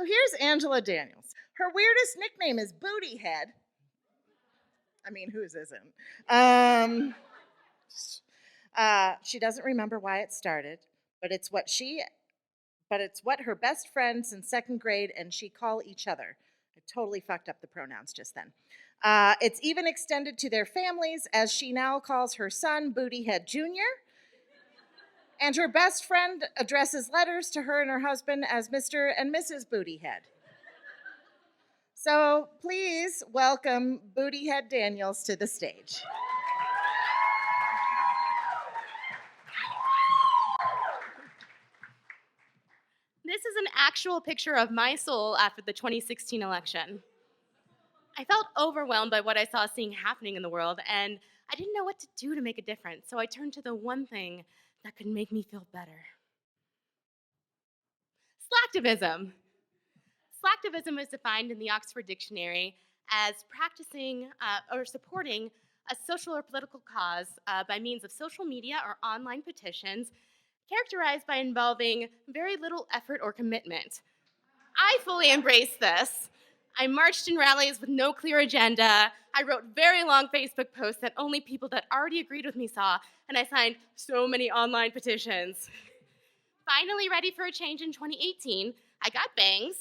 So here's Angela Daniels. Her weirdest nickname is Booty Head. I mean, whose isn't? She doesn't remember why it started, but it's what her best friends in second grade and she call each other. I totally fucked up the pronouns just then. It's even extended to their families, as she now calls her son Bootyhead Jr., and her best friend addresses letters to her and her husband as Mr. and Mrs. Bootyhead. So please welcome Bootyhead Daniels to the stage. This is an actual picture of my soul after the 2016 election. I felt overwhelmed by what I saw seeing happening in the world, and I didn't know what to do to make a difference, so I turned to the one thing that could make me feel better. Slacktivism. Slacktivism is defined in the Oxford Dictionary as practicing or supporting a social or political cause by means of social media or online petitions, characterized by involving very little effort or commitment. I fully embrace this. I marched in rallies with no clear agenda. I wrote very long Facebook posts that only people that already agreed with me saw, and I signed so many online petitions. Finally ready for a change in 2018, I got bangs.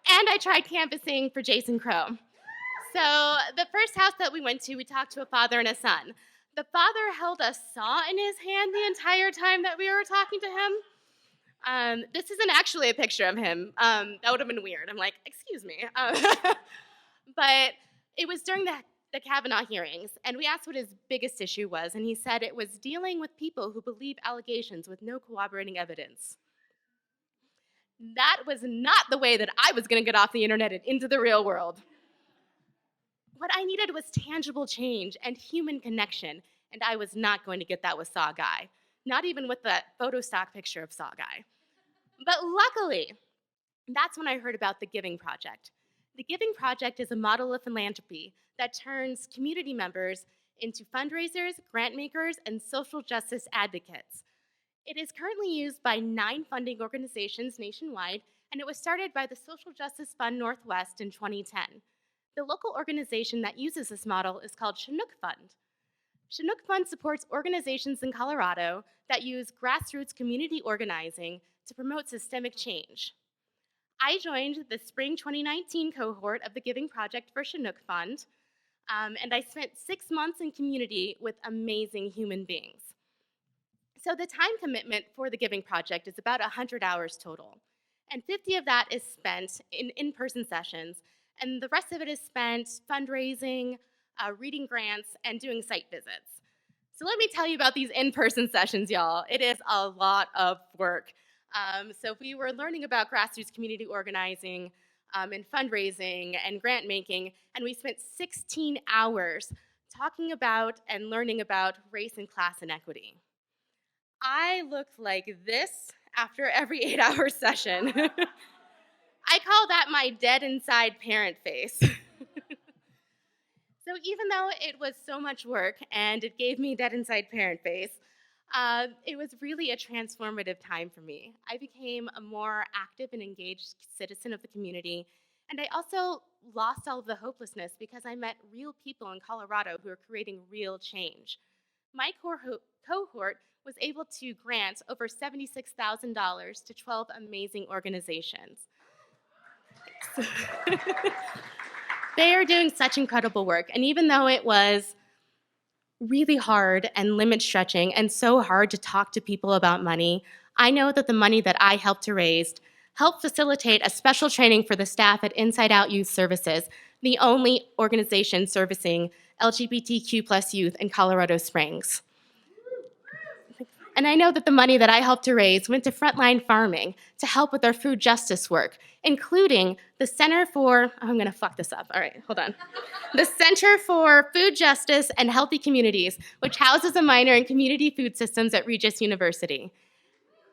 And I tried canvassing for Jason Crow. So the first house that we went to, we talked to a father and a son. The father held a saw in his hand the entire time that we were talking to him. This isn't actually a picture of him. That would have been weird. I'm like, excuse me. But it was during the Kavanaugh hearings, and we asked what his biggest issue was, and he said it was dealing with people who believe allegations with no corroborating evidence. That was not the way that I was going to get off the internet and into the real world. What I needed was tangible change and human connection, and I was not going to get that with Saw Guy. Not even with that photo stock picture of Saw Guy. But luckily, that's when I heard about the Giving Project. The Giving Project is a model of philanthropy that turns community members into fundraisers, grant makers, and social justice advocates. It is currently used by 9 funding organizations nationwide, and it was started by the Social Justice Fund Northwest in 2010. The local organization that uses this model is called Chinook Fund. Chinook Fund supports organizations in Colorado that use grassroots community organizing to promote systemic change. I joined the spring 2019 cohort of the Giving Project for Chinook Fund, and I spent 6 months in community with amazing human beings. So the time commitment for the Giving Project is about 100 hours total, and 50 of that is spent in in-person sessions, and the rest of it is spent fundraising, reading grants, and doing site visits. So let me tell you about these in-person sessions, y'all. It is a lot of work. So we were learning about grassroots community organizing and fundraising and grant making, and we spent 16 hours talking about and learning about race and class inequity. I looked like this after every 8-hour session. I call that my dead inside parent face. So even though it was so much work and it gave me dead inside parent face, it was really a transformative time for me. I became a more active and engaged citizen of the community, and I also lost all of the hopelessness because I met real people in Colorado who are creating real change. My cohort was able to grant over $76,000 to 12 amazing organizations. They are doing such incredible work, and even though it was really hard and limit stretching and so hard to talk to people about money, I know that the money that I helped to raise helped facilitate a special training for the staff at Inside Out Youth Services, the only organization servicing LGBTQ+ youth in Colorado Springs. And I know that the money that I helped to raise went to frontline farming to help with our food justice work, including the Center for, I'm gonna fuck this up, all right, hold on. The Center for Food Justice and Healthy Communities, which houses a minor in community food systems at Regis University.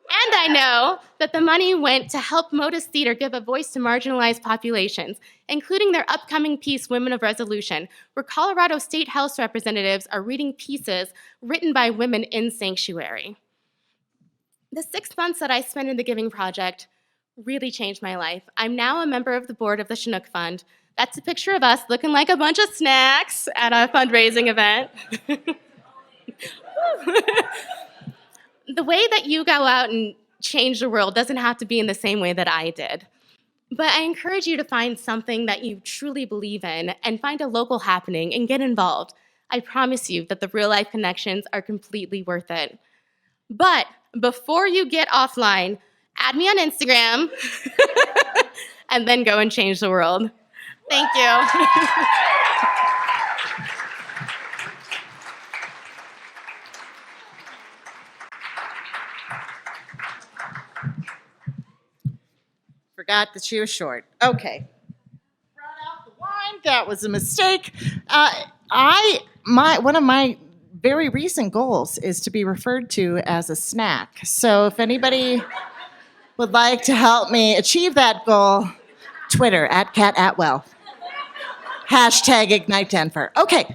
And I know that the money went to help Modus Theater give a voice to marginalized populations, including their upcoming piece, Women of Resolution, where Colorado State House representatives are reading pieces written by women in sanctuary. The 6 months that I spent in the Giving Project really changed my life. I'm now a member of the board of the Chinook Fund. That's a picture of us looking like a bunch of snacks at a fundraising event. The way that you go out and change the world doesn't have to be in the same way that I did. But I encourage you to find something that you truly believe in and find a local happening and get involved. I promise you that the real life connections are completely worth it. But before you get offline, add me on Instagram and then go and change the world. Thank you. Forgot that she was short. Okay. Brought out the wine. That was a mistake. One of my very recent goals is to be referred to as a snack. So if anybody would like to help me achieve that goal, Twitter @CatAtwell. #IgniteDenver. Okay.